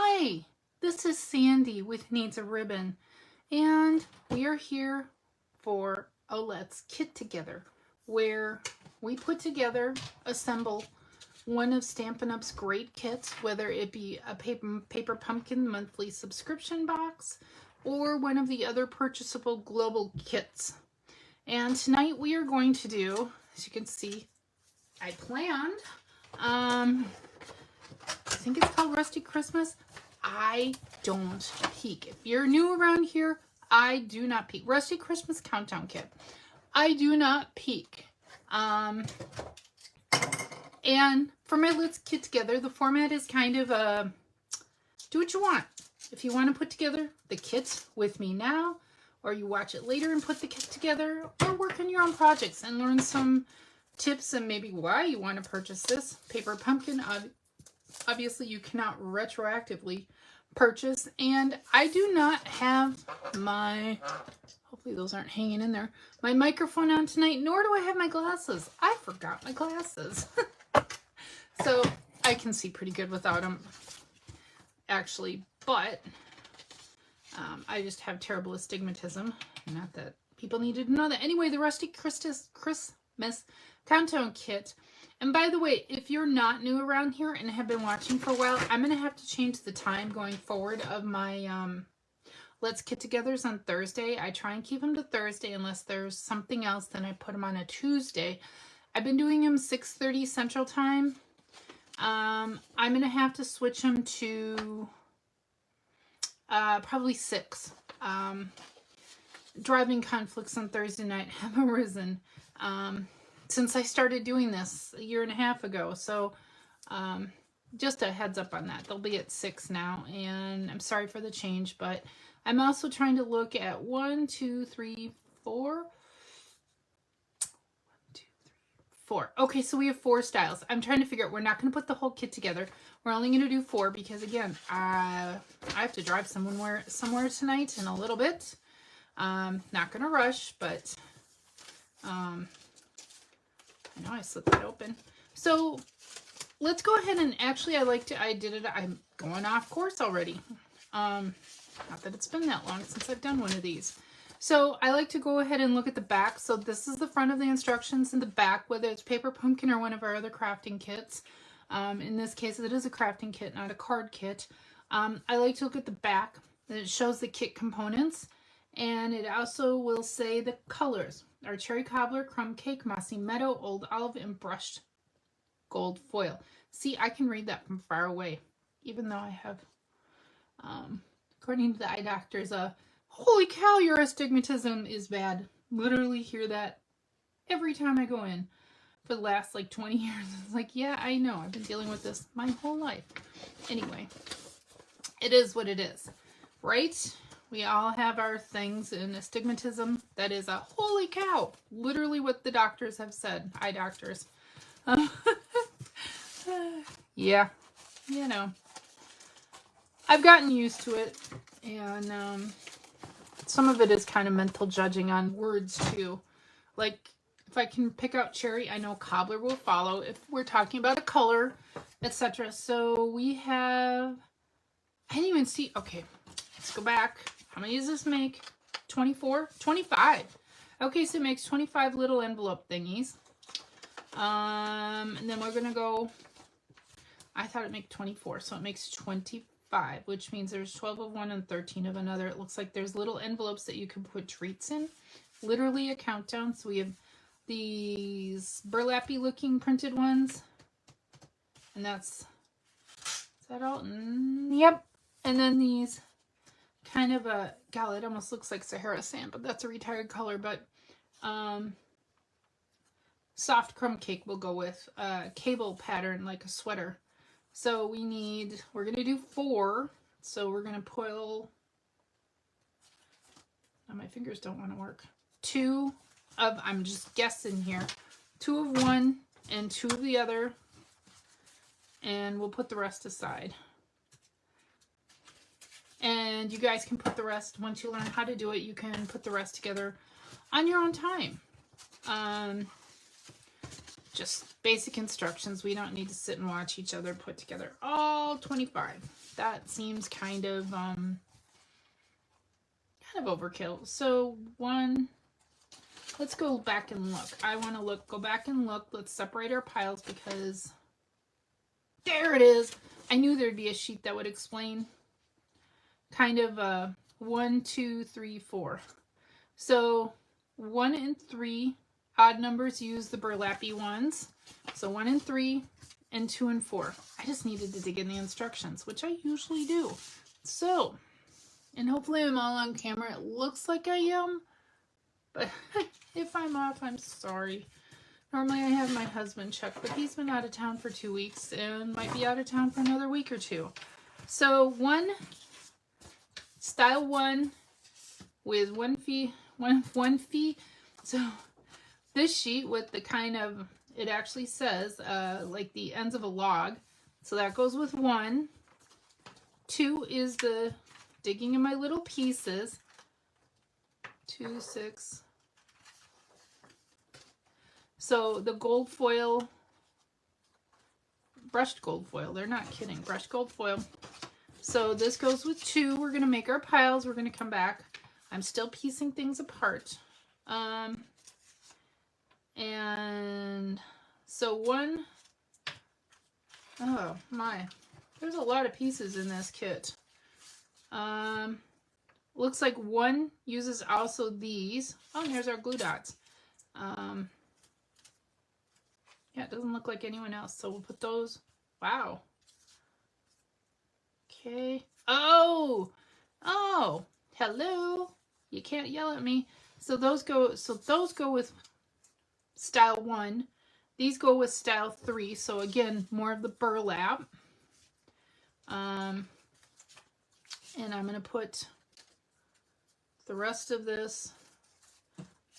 Hi, this is Sandy with Needs a Ribbon, and we are here for a Let's Kit Together, where we put together, assemble one of Stampin' Up's great kits, whether it be a paper pumpkin monthly subscription box or one of the other purchasable global kits. And tonight we are going to do, as you can see, I planned, I think it's called Rustic Christmas. I don't peek. If you're new around here, I do not peek. Rustic Christmas Countdown Kit. I do not peek. And for my Let's Kit Together, the format is kind of do what you want. If you want to put together the kit with me now, or you watch it later and put the kit together, or work on your own projects and learn some tips and maybe why you want to purchase this paper pumpkin. Obviously, you cannot retroactively purchase, and I do not have my, hopefully those aren't hanging in there, my microphone on tonight, nor do I have my glasses. I forgot my glasses. So I can see pretty good without them, actually, but I just have terrible astigmatism. Not that people needed to know that. Anyway, the Rustic Christmas Countdown Kit. And by the way, if you're not new around here and have been watching for a while, I'm going to have to change the time going forward of my Let's Kit Togethers on Thursday. I try and keep them to Thursday unless there's something else, then I put them on a Tuesday. I've been doing them 6:30 Central Time. I'm going to have to switch them to probably 6. Driving conflicts on Thursday night have arisen. Since I started doing this a year and a half ago. So just a heads up on that. They'll be at 6 now, and I'm sorry for the change, but I'm also trying to look at 1, 2, 3, 4. 1, 2, 3, 4. Okay, so we have 4 styles. I'm trying to figure out, we're not going to put the whole kit together. We're only going to do 4 because, again, I have to drive somewhere tonight in a little bit. Not going to rush, but I know I slipped that open. So let's go ahead and actually I'm going off course already. Not that it's been that long since I've done one of these. So I like to go ahead and look at the back. So this is the front of the instructions in the back, whether it's paper pumpkin or one of our other crafting kits. In this case, it is a crafting kit, not a card kit. I like to look at the back. It shows the kit components. And it also will say the colors are cherry cobbler, crumb cake, mossy meadow, old olive, and brushed gold foil. See, I can read that from far away, even though I have, according to the eye doctors, holy cow, your astigmatism is bad. Literally hear that every time I go in for the last like 20 years. It's like, yeah, I know. I've been dealing with this my whole life. Anyway, it is what it is, right? We all have our things, and astigmatism, that is a holy cow. Literally what the doctors have said. Eye doctors. Yeah, you know. I've gotten used to it, and some of it is kind of mental judging on words too. Like, if I can pick out cherry, I know cobbler will follow if we're talking about a color, etc. So we have, I didn't even see, okay, let's go back. How many does this make? 24? 25. Okay, so it makes 25 little envelope thingies. And then we're going to go, I thought it made 24, so it makes 25, which means there's 12 of one and 13 of another. It looks like there's little envelopes that you can put treats in. Literally a countdown. So we have these burlappy looking printed ones. And is that all? Yep. And then these kind of a, golly, it almost looks like Sahara sand, but that's a retired color. But soft crumb cake will go with cable pattern, like a sweater. So we're going to do 4. So we're going to pull, oh, my fingers don't want to work. 2 of, I'm just guessing here, 2 of one and 2 of the other. And we'll put the rest aside. And you guys can put the rest, once you learn how to do it, you can put the rest together on your own time. just basic instructions. We don't need to sit and watch each other put together all 25. That seems kind of overkill. So one, let's go back and look. I want to go back and look. Let's separate our piles because there it is. I knew there'd be a sheet that would explain kind of 1, 2, 3, 4. So 1 and 3 odd numbers use the burlappy ones. So 1 and 3 and 2 and 4. I just needed to dig in the instructions, which I usually do. So, and hopefully I'm all on camera. It looks like I am, but if I'm off, I'm sorry. Normally I have my husband check, but he's been out of town for 2 weeks and might be out of town for another week or 2. So style 1 with 1 fee. So this sheet with the kind of, it actually says like the ends of a log. So that goes with 1. 2 is the digging in my little pieces. 2, 6. So the gold foil, brushed gold foil, they're not kidding, brushed gold foil. So this goes with 2. We're going to make our piles. We're going to come back. I'm still piecing things apart. And so 1, oh my, there's a lot of pieces in this kit. Looks like 1 uses also these. Oh, and there's our glue dots. Yeah, it doesn't look like anyone else, so we'll put those. Wow. Okay. Oh, hello. You can't yell at me. So those go with style 1. These go with style 3. So again, more of the burlap. And I'm going to put the rest of this.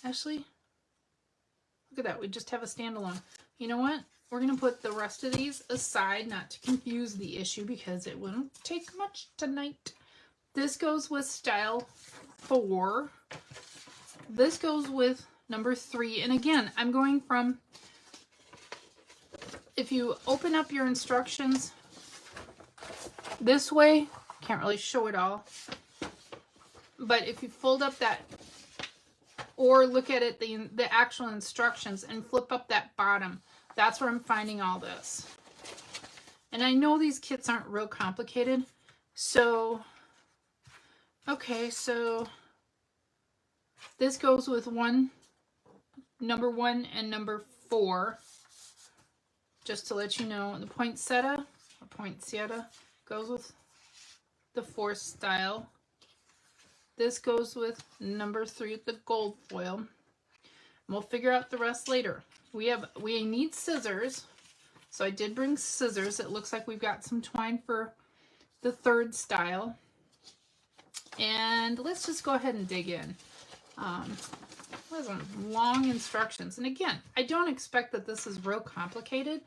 Actually, look at that. We just have a standalone. You know what? We're going to put the rest of these aside, not to confuse the issue because it wouldn't take much tonight. This goes with style 4. This goes with number 3. And again, I'm going from, if you open up your instructions this way, can't really show it all, but if you fold up that, or look at it, the actual instructions, and flip up that bottom, that's where I'm finding all this. And I know these kits aren't real complicated, so okay, so this goes with number 1 and number 4, just to let you know. The poinsettia goes with the 4th style. This goes with number 3 with the gold foil. And we'll figure out the rest later. We need scissors. So I did bring scissors. It looks like we've got some twine for the 3rd style. And let's just go ahead and dig in. Those are long instructions. And again, I don't expect that this is real complicated.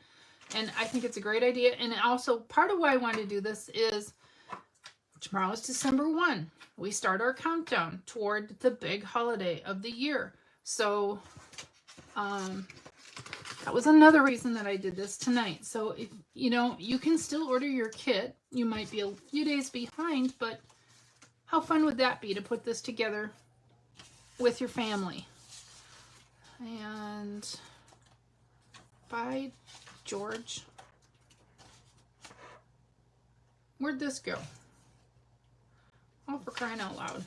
And I think it's a great idea. And also, part of why I wanted to do this is tomorrow is December 1. We start our countdown toward the big holiday of the year. So that was another reason that I did this tonight. So, if, you know, you can still order your kit. You might be a few days behind, but how fun would that be to put this together with your family? And by George, where'd this go? Oh, for crying out loud.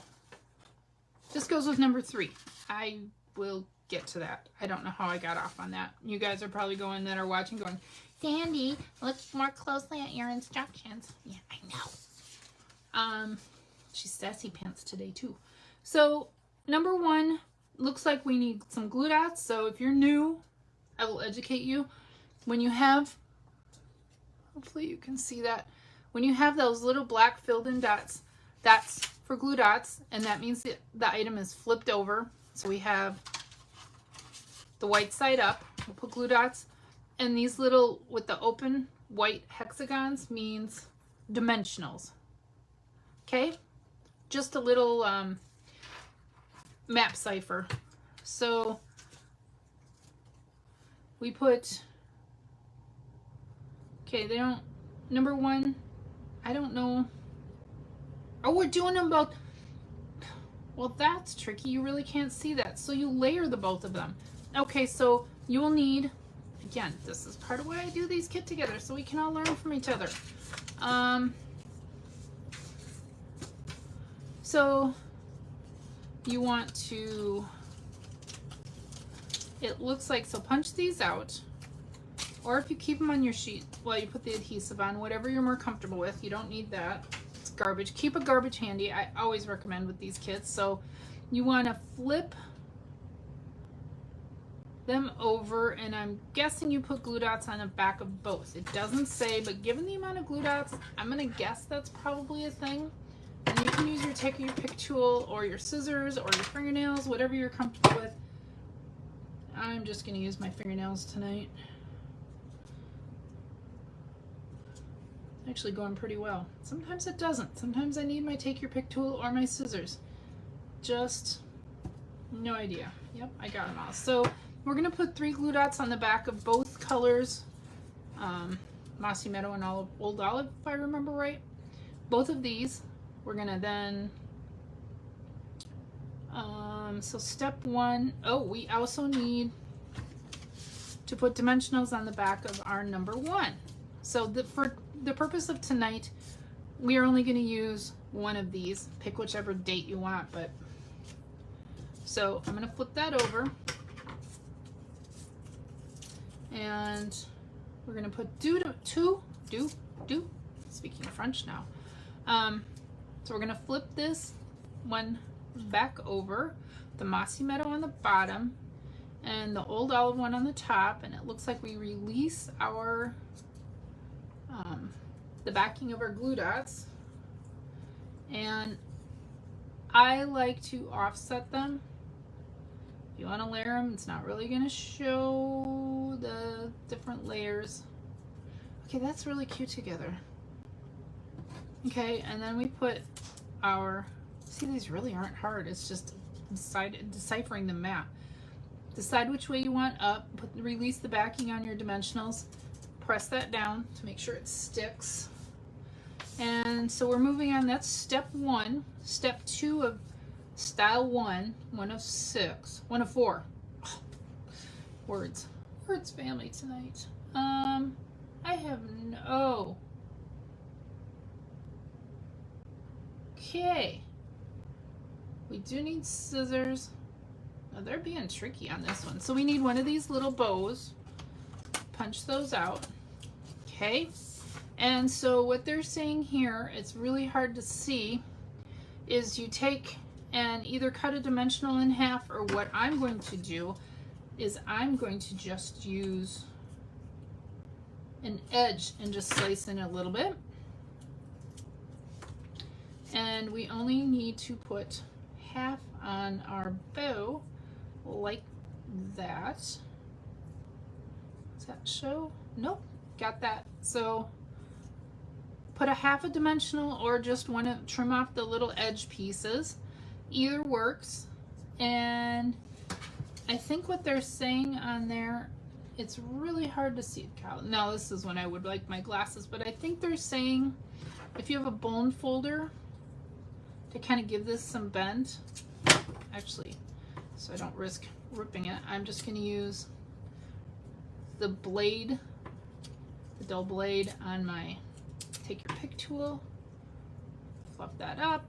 This goes with number 3. I will get to that. I don't know how I got off on that. You guys are probably going, that are watching, going, Sandy, look more closely at your instructions. Yeah, I know. She's sassy pants today too. So number 1, looks like we need some glue dots. So if you're new, I will educate you. When you have, hopefully you can see that, when you have those little black filled in dots, that's for glue dots, and that means the item is flipped over. So we have the white side up, we'll put glue dots, and these little, with the open white hexagons, means dimensionals. Okay? Just a little map cipher. So we put, okay, they don't, number one, I don't know. Oh, we're doing them both. Well, that's tricky. You really can't see that. So you layer the both of them. Okay, so you will need, again, this is part of why I do these kit together, so we can all learn from each other. So you want to, it looks like, so punch these out, or if you keep them on your sheet, well, you put the adhesive on, whatever you're more comfortable with. You don't need that. It's garbage. Keep a garbage handy. I always recommend with these kits. So you want to flip them over, and I'm guessing you put glue dots on the back of both. It doesn't say, but given the amount of glue dots, I'm gonna guess that's probably a thing. And you can use your take your pick tool or your scissors or your fingernails, whatever you're comfortable with. I'm just gonna use my fingernails tonight. It's actually going pretty well. Sometimes it doesn't. Sometimes I need my take your pick tool or my scissors. Just no idea. Yep, I got them all. So we're gonna put 3 glue dots on the back of both colors, Mossy Meadow and Old Olive, if I remember right. Both of these, we're gonna then, so step 1, oh, we also need to put dimensionals on the back of our number 1. So for the purpose of tonight, we are only gonna use one of these. Pick whichever date you want, but, so I'm gonna flip that over. And we're gonna put speaking French now. So we're gonna flip this one back over, the Mossy Meadow on the bottom and the Old Olive one on the top, and it looks like we release our the backing of our glue dots, and I like to offset them. If you want to layer them, it's not really going to show the different layers. Okay, that's really cute together. Okay, and then we put our, see, these really aren't hard. It's just deciphering the map. Decide which way you want up, release the backing on your dimensionals, press that down to make sure it sticks. And so we're moving on, that's step 1. Step 2 of style 1, 1 of 6, 1 of 4. Oh, words family tonight. I have no, okay. We do need scissors. Now they're being tricky on this one. So we need one of these little bows. Punch those out. Okay. And so what they're saying here, it's really hard to see, is you take and either cut a dimensional in half, or what I'm going to do is I'm going to just use an edge and just slice in a little bit. And we only need to put half on our bow like that. Does that show? Nope, got that. So put a half a dimensional or just want to trim off the little edge pieces. Either works. And I think what they're saying on there, it's really hard to see. Now this is when I would like my glasses, but I think they're saying if you have a bone folder, to kind of give this some bend, actually, so I don't risk ripping it, I'm just going to use the blade, the dull blade on my take your pick tool, fluff that up.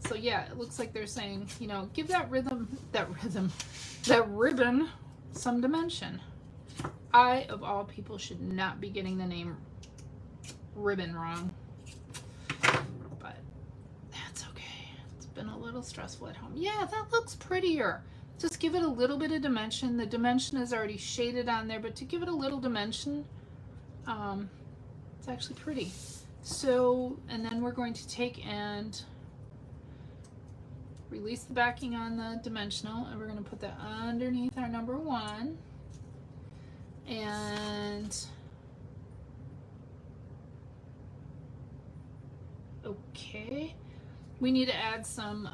So yeah, it looks like they're saying, you know, give that ribbon some dimension. I, of all people, should not be getting the name ribbon wrong. But that's okay. It's been a little stressful at home. Yeah, that looks prettier. Just give it a little bit of dimension. The dimension is already shaded on there, but to give it a little dimension, it's actually pretty. So, and then we're going to take and release the backing on the dimensional, and we're going to put that underneath our number 1. And okay, we need to add some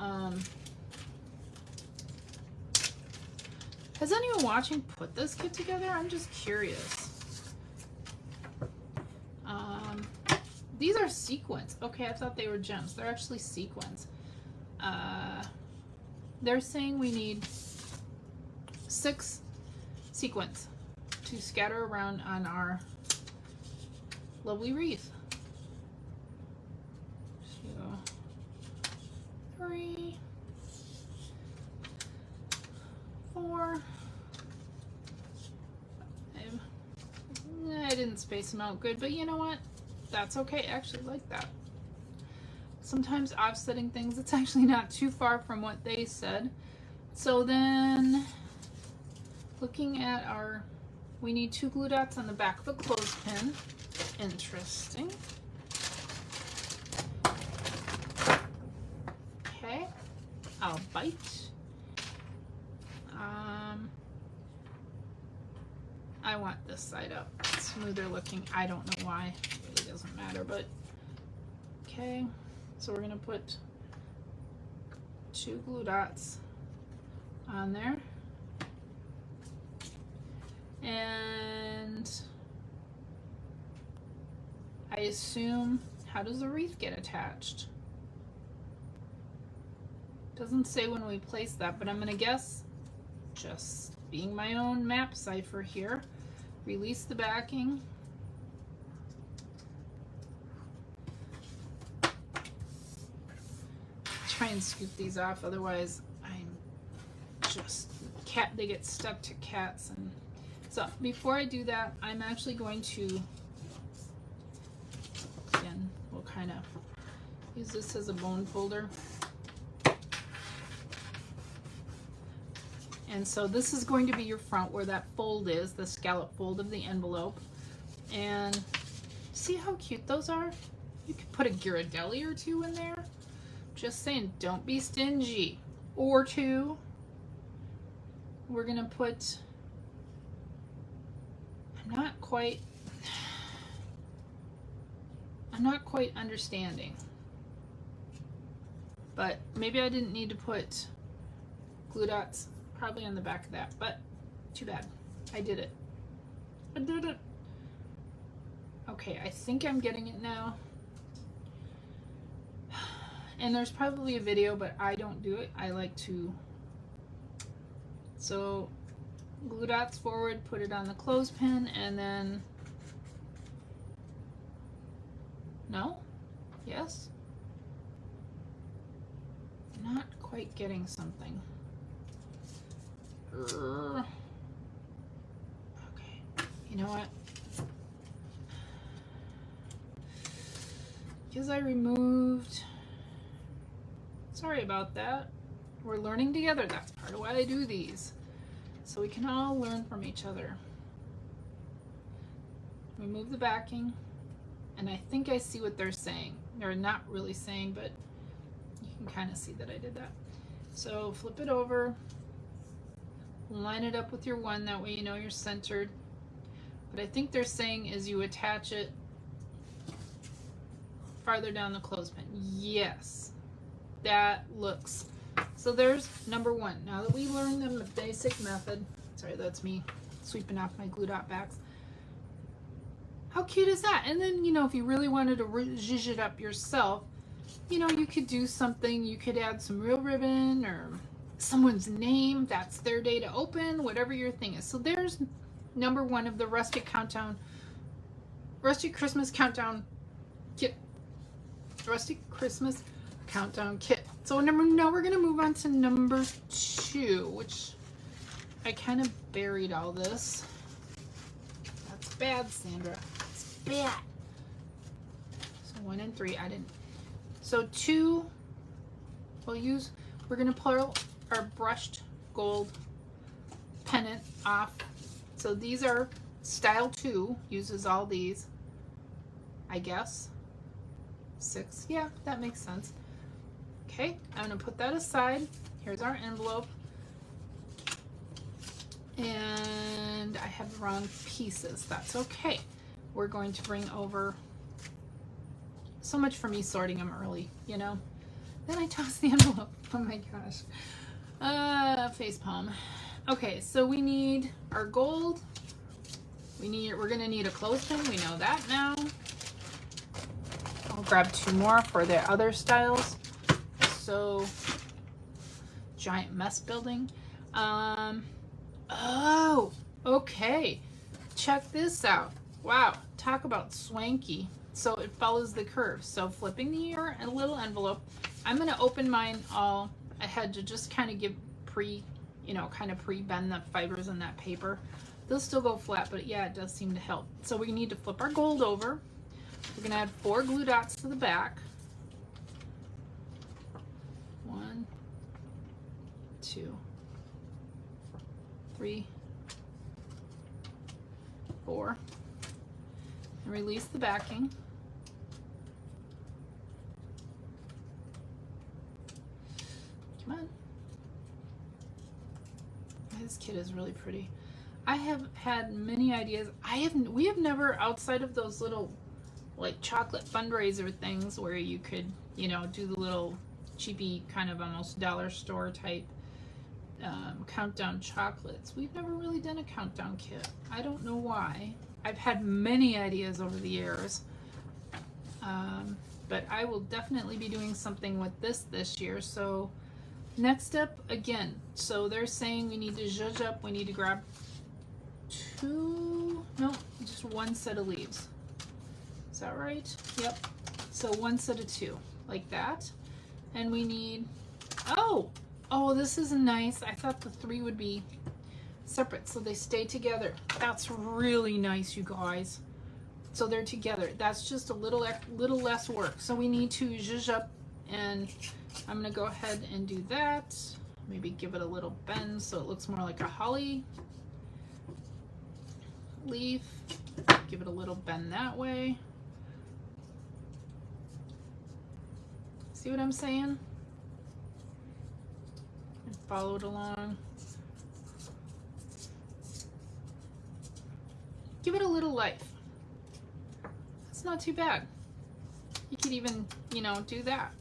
Has anyone watching put this kit together? I'm just curious. These are sequins. Okay, I thought they were gems. They're actually sequins. They're saying we need 6 sequins to scatter around on our lovely wreath. 2, 3, 4, 5. I didn't space them out good, but you know what? That's okay. I actually like that. Sometimes offsetting things, it's actually not too far from what they said. So then, looking at our, we need 2 glue dots on the back of a clothespin. Interesting. Okay, I'll bite. I want this side up. It's smoother looking. I don't know why. It really doesn't matter, but okay. So we're gonna put 2 glue dots on there. And I assume, how does the wreath get attached? Doesn't say when we place that, but I'm gonna guess, just being my own map cipher here, release the backing. Try and scoop these off, otherwise I'm just, they get stuck to cats. And so before I do that, I'm actually going to, again, we'll kind of use this as a bone folder. And so this is going to be your front where that fold is, the scallop fold of the envelope. And see how cute those are? You could put a Ghirardelli or 2 in there. Just saying, don't be stingy. Or 2. We're gonna put, I'm not quite understanding. But maybe I didn't need to put glue dots probably on the back of that, but too bad. I did it. I did it. Okay, I think I'm getting it now. And there's probably a video, but I don't do it. I like to, so glue dots forward, put it on the clothespin, and then, no? Yes? Not quite getting something. Okay, you know what? Because I removed, sorry about that. We're learning together. That's part of why I do these. So we can all learn from each other. Remove the backing. And I think I see what they're saying. They're not really saying, but you can kind of see that I did that. So flip it over. Line it up with your 1, that way you know you're centered. What I think they're saying is you attach it farther down the clothespin. Yes, that looks. So there's number 1. Now that we learned the basic method, sorry, that's me sweeping off my glue dot backs. How cute is that? And then, you know, if you really wanted to zhuzh it up yourself, you know, you could do something. You could add some real ribbon or someone's name, that's their day to open, whatever your thing is. So there's number 1 of the Rustic Christmas Countdown Kit. Rustic Christmas Countdown Kit. So now we're gonna move on to number 2, which I kind of buried all this. That's bad, Sandra. It's bad. So 1 and 3, I didn't. So 2, we're gonna pull our brushed gold pennant off. So these are style 2, uses all these, I guess. 6, yeah, that makes sense. Okay, I'm gonna put that aside. Here's our envelope. And I have the wrong pieces, that's okay. We're going to bring over, so much for me sorting them early, you know? Then I toss the envelope, oh my gosh. Facepalm. Okay, so we need our gold. We're gonna need a clothespin. We know that now. I'll grab 2 more for the other styles. So giant mess building. Oh, okay. Check this out. Wow, talk about swanky. So it follows the curve. So flipping the a little envelope. I'm gonna open mine all ahead to just kind of give kind of pre-bend the fibers in that paper. They'll still go flat, but yeah, it does seem to help. So we need to flip our gold over. We're gonna add 4 glue dots to the back. 1, 2, 3, 4. And release the backing. Come on. This kit is really pretty. I have had many ideas. We have never, outside of those little like chocolate fundraiser things where you could, do the little cheapy kind of almost dollar store type countdown chocolates. We've never really done a countdown kit. I don't know why. I've had many ideas over the years, but I will definitely be doing something with this year. So next up, again, so they're saying we need to zhuzh up. We need to grab just 1 set of leaves. Is that right? Yep. So 1 set of 2, like that. And we need, oh, this is nice. I thought the 3 would be separate, so they stay together. That's really nice, you guys. So they're together. That's just a little less work. So we need to zhuzh up, and I'm gonna go ahead and do that. Maybe give it a little bend so it looks more like a holly leaf. Give it a little bend that way. See what I'm saying? And follow it along. Give it a little life. It's not too bad. You could even, do that.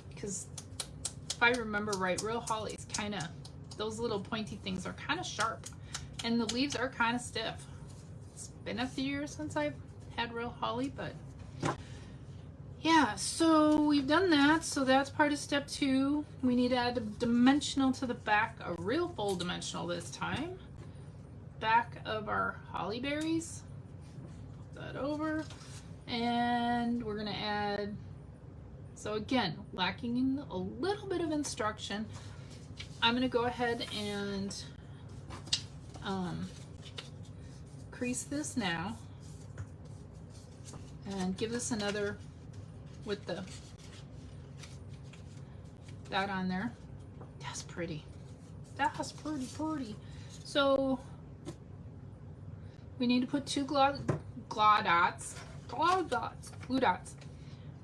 Because if I remember right, real holly's kind of, those little pointy things are kind of sharp. And the leaves are kind of stiff. It's been a few years since I've had real holly, but yeah, so we've done that. So that's part of step 2. We need to add a dimensional to the back, a real full dimensional this time. Back of our holly berries. Flip that over. And we're gonna add, so again, lacking in a little bit of instruction, I'm gonna go ahead and crease this now and give this another with that on there. That's pretty. That's pretty. So we need to put 2 glue dots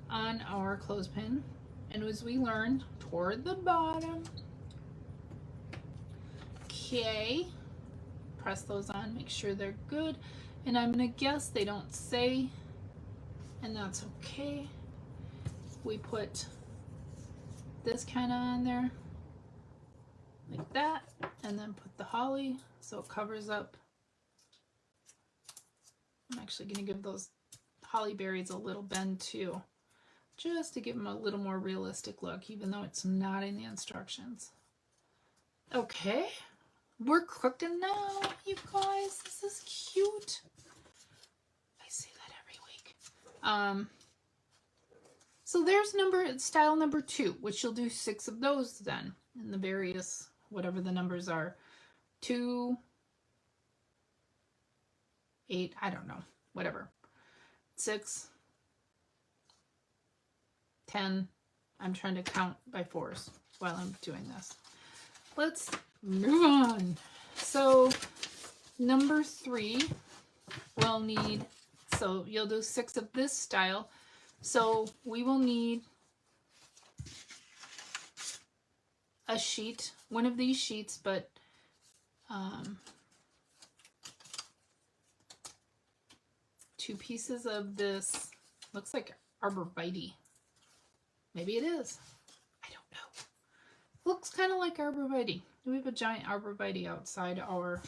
on our clothespin, and as we learned, toward the bottom. Okay, press those on, make sure they're good, and I'm gonna guess they don't say, and that's okay. We put this kind of on there like that, and then put the holly so it covers up. I'm actually going to give those holly berries a little bend too, just to give them a little more realistic look, even though it's not in the instructions. Okay, we're cooking now, you guys. This is cute. I say that every week. So there's style number 2, which you'll do 6 of those then, in the various, whatever the numbers are, 2, 8, I don't know, whatever, 6, 10. I'm trying to count by 4s while I'm doing this. Let's move on. So number 3 we'll need, so you'll do 6 of this style. So we will need a sheet, one of these sheets, but 2 pieces of this, looks like arborvitae. Maybe it is. I don't know. looks kind of like arborvitae. We have a giant arborvitae outside our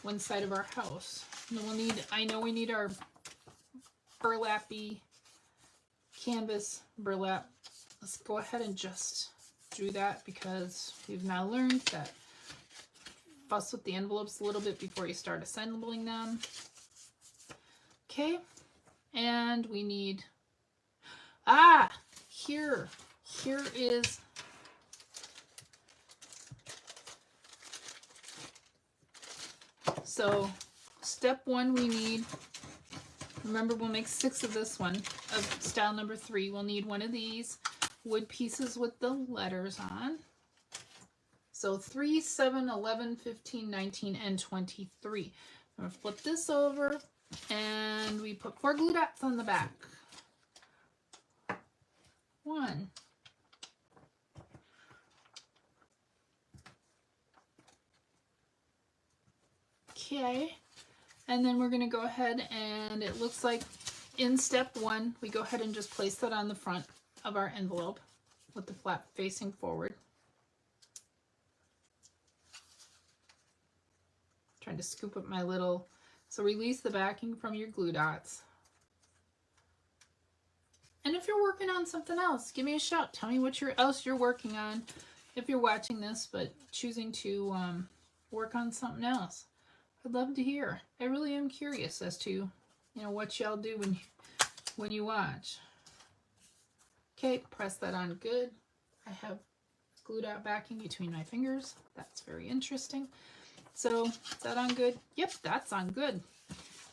one side of our house. And then we'll need, I know we need our burlappy canvas burlap. Let's go ahead and just do that because we've now learned that fuss with the envelopes a little bit before you start assembling them. Okay, and we need, here is, so step one we need, remember we'll make 6 of this one, of style number 3. We'll need one of these wood pieces with the letters on. So 3, 7, 11, 15, 19, and 23. I'm going to flip this over and we put 4 glue dots on the back. 1. Okay. And then we're going to go ahead and it looks like in step 1, we go ahead and just place that on the front of our envelope with the flap facing forward. Trying to scoop up my little, so release the backing from your glue dots. And if you're working on something else, give me a shout. Tell me what else you're working on if you're watching this, but choosing to work on something else. I'd love to hear. I really am curious as to, you know, what y'all do when you watch. Okay, press that on good. I have glue dot backing between my fingers. That's very interesting. So, is that on good? Yep, that's on good.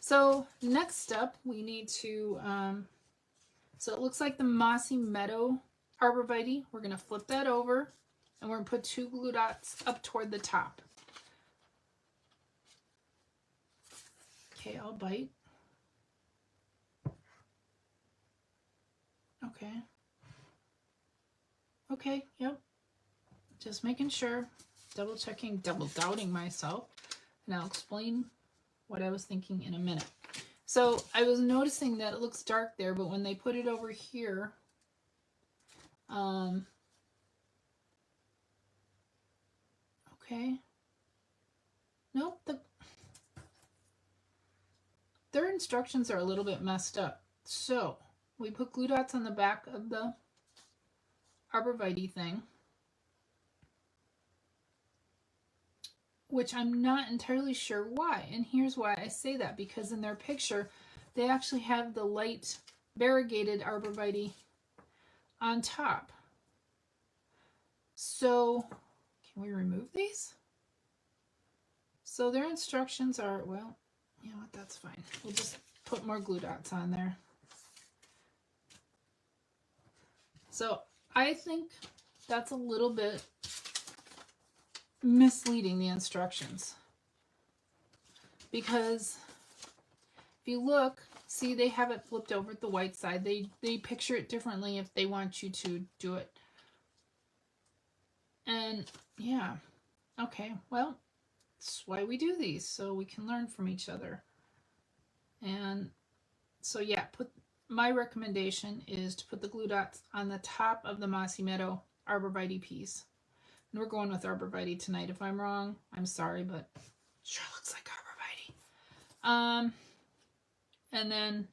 So, next step, we need to, so it looks like the Mossy Meadow arborvitae. We're going to flip that over, and we're going to put 2 glue dots up toward the top. Okay, I'll bite. Okay. Okay, yep. Just making sure. Double checking, double doubting myself, and I'll explain what I was thinking in a minute. So I was noticing that it looks dark there, but when they put it over here, okay, nope, their instructions are a little bit messed up. So we put glue dots on the back of the arborvitae thing, which I'm not entirely sure why. And here's why I say that, because in their picture, they actually have the light variegated arborvitae on top. So, can we remove these? So their instructions are, well, you know what, that's fine. We'll just put more glue dots on there. So I think that's a little bit misleading, the instructions, because if you look, see, they have it flipped over at the white side. They picture it differently if they want you to do it. And yeah, okay, well, that's why we do these, so we can learn from each other. And so yeah, my recommendation is to put the glue dots on the top of the Mossy Meadow arborvitae piece. And we're going with arborvitae tonight. If I'm wrong, I'm sorry, but it sure looks like arborvitae. And then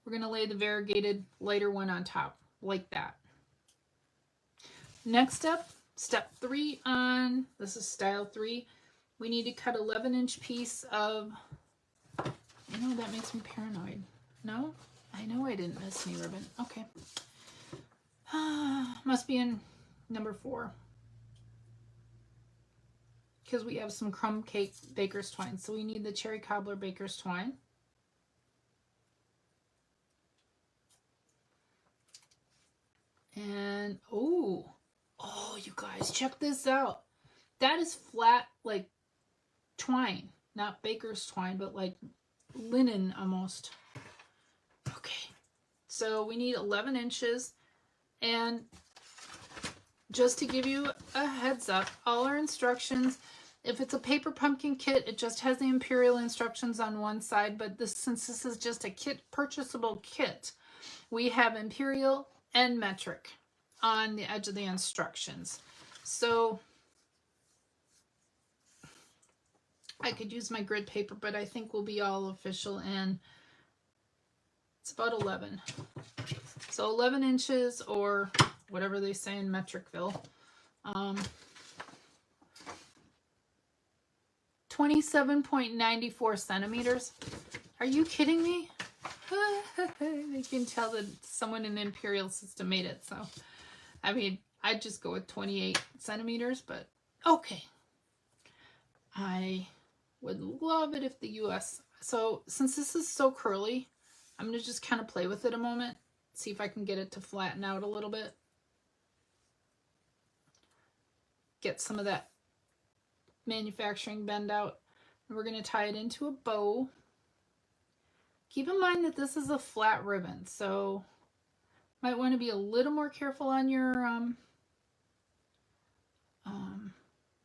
we're going to lay the variegated lighter one on top, like that. Next up, step 3 on, this is style 3. We need to cut 11-inch piece of, you know, that makes me paranoid. No? I know I didn't miss any ribbon. Okay. Must be in number 4. Because we have some crumb cake baker's twine. So we need the cherry cobbler baker's twine. And, oh, you guys, check this out. That is flat, like, twine. Not baker's twine, but like linen almost. Okay. So we need 11 inches. And just to give you a heads up, all our instructions, if it's a paper pumpkin kit, it just has the imperial instructions on one side, but since this is just a kit, purchasable kit, we have imperial and metric on the edge of the instructions. So I could use my grid paper, but I think we'll be all official, and it's about 11. So 11 inches, or whatever they say in Metricville. 27.94 centimeters. Are you kidding me? You can tell that someone in the Imperial System made it. So, I mean, I'd just go with 28 centimeters, but okay. I would love it if the US. So, since this is so curly, I'm going to just kind of play with it a moment. See if I can get it to flatten out a little bit. Get some of that manufacturing bend out. And we're going to tie it into a bow. Keep in mind that this is a flat ribbon, so might want to be a little more careful on your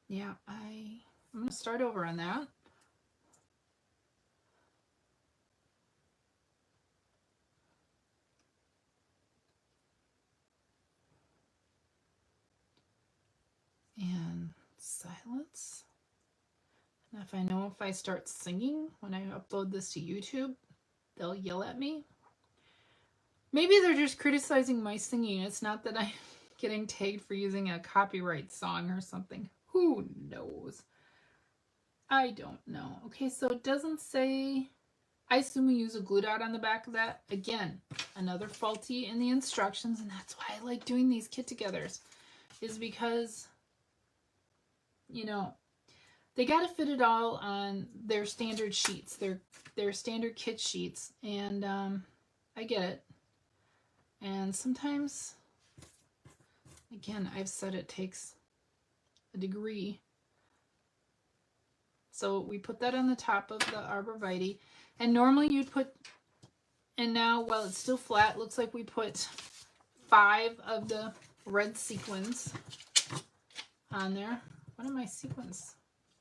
yeah, I'm going to start over on that. And silence. And if I know if I start singing when I upload this to YouTube, they'll yell at me. Maybe they're just criticizing my singing. It's not that I'm getting tagged for using a copyright song or something. Who knows? I don't know. Okay, so it doesn't say... I assume we use a glue dot on the back of that. Again, another faulty in the instructions, and that's why I like doing these kit-togethers. Is because, you know, they got to fit it all on their standard sheets, their standard kit sheets, and I get it. And sometimes, again, I've said it takes a degree. So we put that on the top of the arborvitae, and normally you'd put, and now while it's still flat, looks like we put 5 of the red sequins on there. What are my sequins?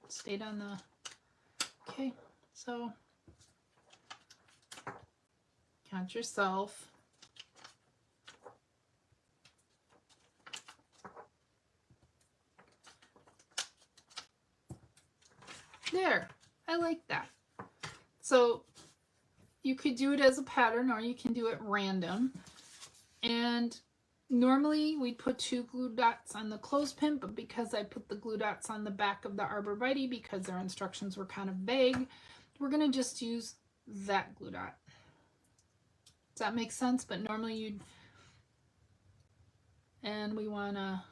Stayed on the, okay, so count yourself. There, I like that. So you could do it as a pattern, or you can do it random. And normally we'd put 2 glue dots on the clothespin, but because I put the glue dots on the back of the arborvitae because their instructions were kind of vague, we're going to just use that glue dot. Does that make sense? But normally you'd, and we want to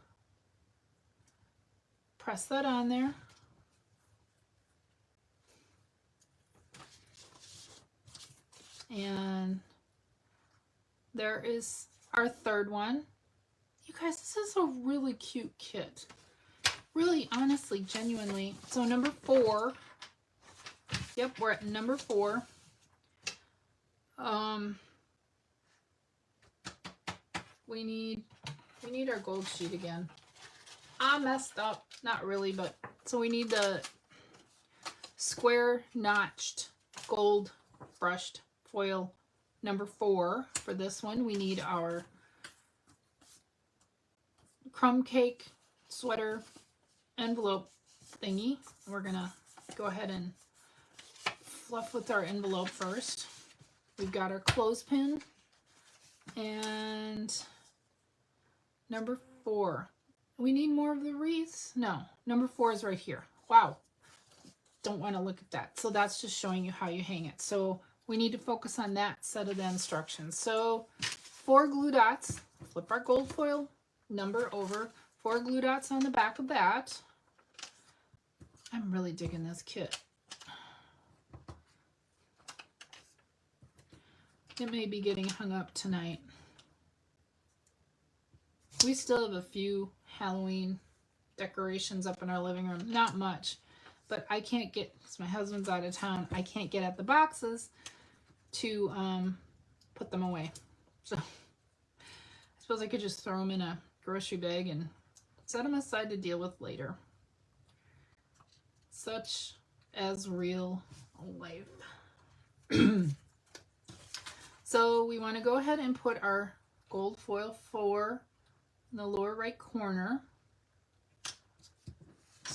press that on there. And there is our third one. You guys, this is a really cute kit. Really, honestly, genuinely. So number 4. Yep, we're at number 4. We need our gold sheet again. I messed up. Not really, but so we need the square notched gold brushed foil number 4 for this one. We need our crumb cake sweater envelope thingy. We're gonna go ahead and fluff with our envelope first. We've got our clothespin, and number 4. We need more of the wreaths? No, number 4 is right here. Wow, don't want to look at that. So that's just showing you how you hang it. So we need to focus on that set of the instructions. So 4 glue dots, flip our gold foil number over, 4 glue dots on the back of that. I'm really digging this kit. It may be getting hung up tonight. We still have a few Halloween decorations up in our living room. Not much, but I can't get, because my husband's out of town, I can't get at the boxes to put them away. So I suppose I could just throw them in a grocery bag and set them aside to deal with later. Such as real life. So we want to go ahead and put our gold foil 4 in the lower right corner.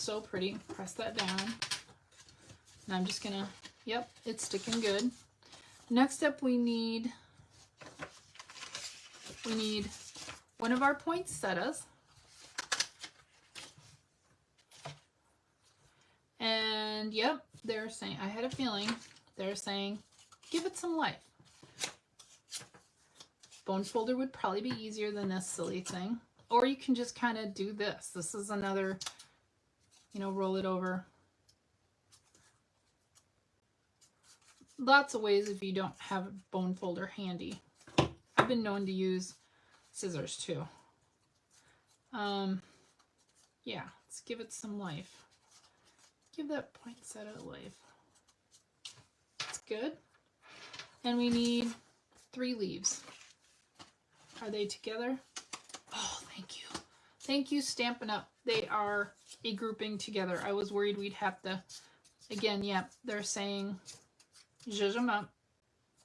so pretty. Press that down. And I'm just gonna, yep, it's sticking good. Next up we need one of our poinsettias. And yep, they're saying, I had a feeling, they're saying, give it some life. Bone folder would probably be easier than this silly thing. Or you can just kind of do this. This is another, you know, roll it over. Lots of ways if you don't have a bone folder handy. I've been known to use scissors too. Yeah, let's give it some life. Give that poinsettia life. That's good. And we need 3 leaves. Are they together? Oh, thank you. Thank you, Stampin' Up. They are a grouping together. I was worried we'd have to, again, yep, they're saying, zhuzh them up.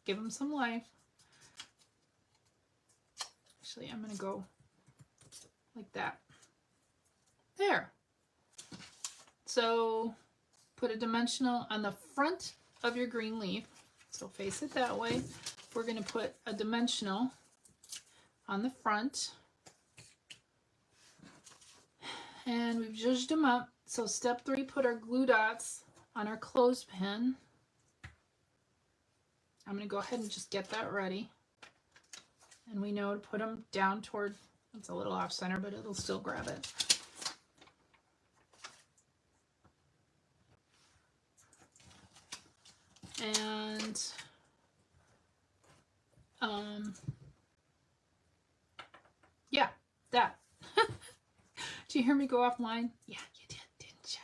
Give them some life. Actually, I'm going to go like that. There. So put a dimensional on the front of your green leaf. So face it that way. We're going to put a dimensional on the front. And we've zhuzhed them up. So step 3, put our glue dots on our clothespin. I'm going to go ahead and just get that ready. And we know to put them down toward, it's a little off center, but it'll still grab it. And yeah, that. Did you hear me go offline? Yeah, you did, didn't you?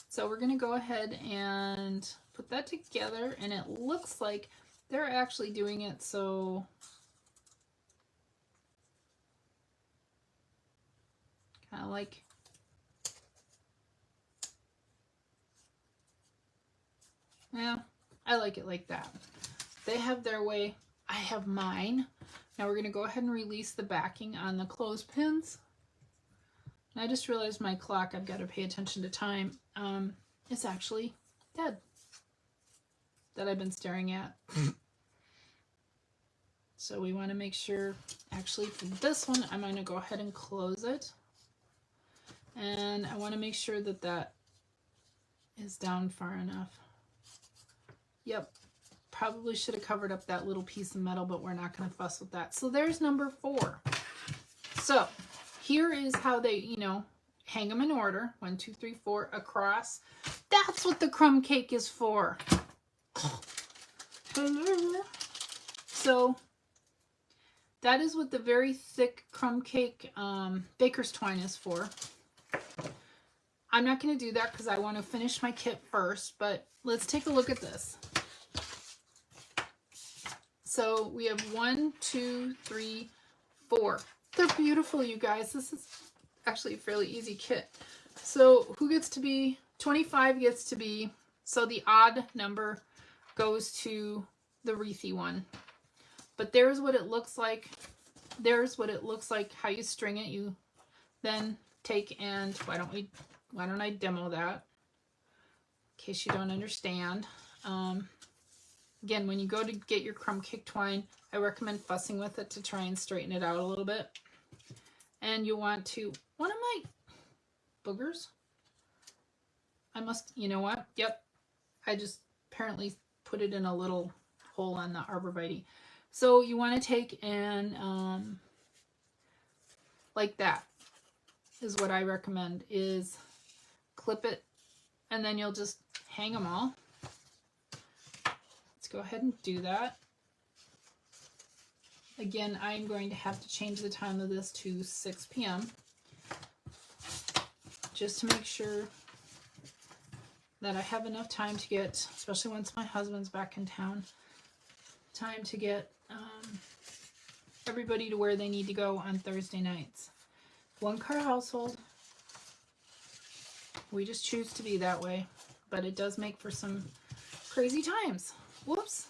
So we're going to go ahead and put that together, and it looks like they're actually doing it so kind of like, yeah, I like it like that. They have their way, I have mine. Now we're going to go ahead and release the backing on the clothespins. And I just realized my clock, I've got to pay attention to time, it's actually dead that I've been staring at. So we want to make sure, actually for this one, I'm going to go ahead and close it. And I want to make sure that that is down far enough. Yep, probably should have covered up that little piece of metal, but we're not going to fuss with that. So there's number 4. So here is how they, you know, hang them in order. 1, 2, 3, 4 across. That's what the crumb cake is for. So that is what the very thick crumb cake baker's twine is for. I'm not going to do that because I want to finish my kit first, but let's take a look at this. So we have 1, 2, 3, 4. They're beautiful, you guys. This is actually a fairly easy kit. So who gets to be, 25 gets to be, so the odd number goes to the wreathy one. But there's what it looks like. There's what it looks like, how you string it. You then take and, why don't I demo that in case you don't understand. Again, when you go to get your crumb cake twine, I recommend fussing with it to try and straighten it out a little bit. And you want to, one of my boogers, I must, you know what? Yep, I just apparently put it in a little hole on the arborvitae. So you want to take and, like that is what I recommend, is clip it, and then you'll just hang them all. Let's go ahead and do that. Again, I'm going to have to change the time of this to 6 p.m. just to make sure that I have enough time to get, especially once my husband's back in town, time to get everybody to where they need to go on Thursday nights. 1-car household. We just choose to be that way, but it does make for some crazy times. Whoops.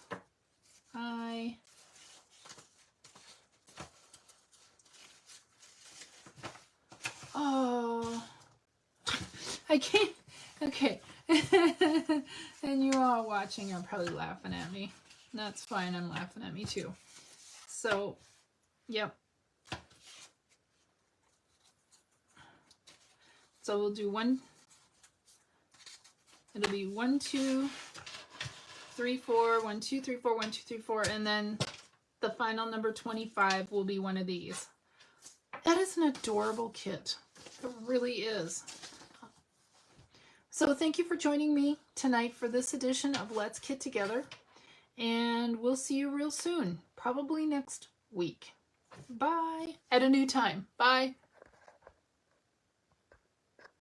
I can't. Okay. And you all watching are probably laughing at me. That's fine. I'm laughing at me too. So, yep. So we'll do one. It'll be 1, 2, 3, 4, 1, 2, 3, 4, 1, 2, 3, 4, and then the final number 25 will be one of these. That is an adorable kit. It really is. So thank you for joining me tonight for this edition of Let's Kit Together. And we'll see you real soon, probably next week. Bye. At a new time. Bye.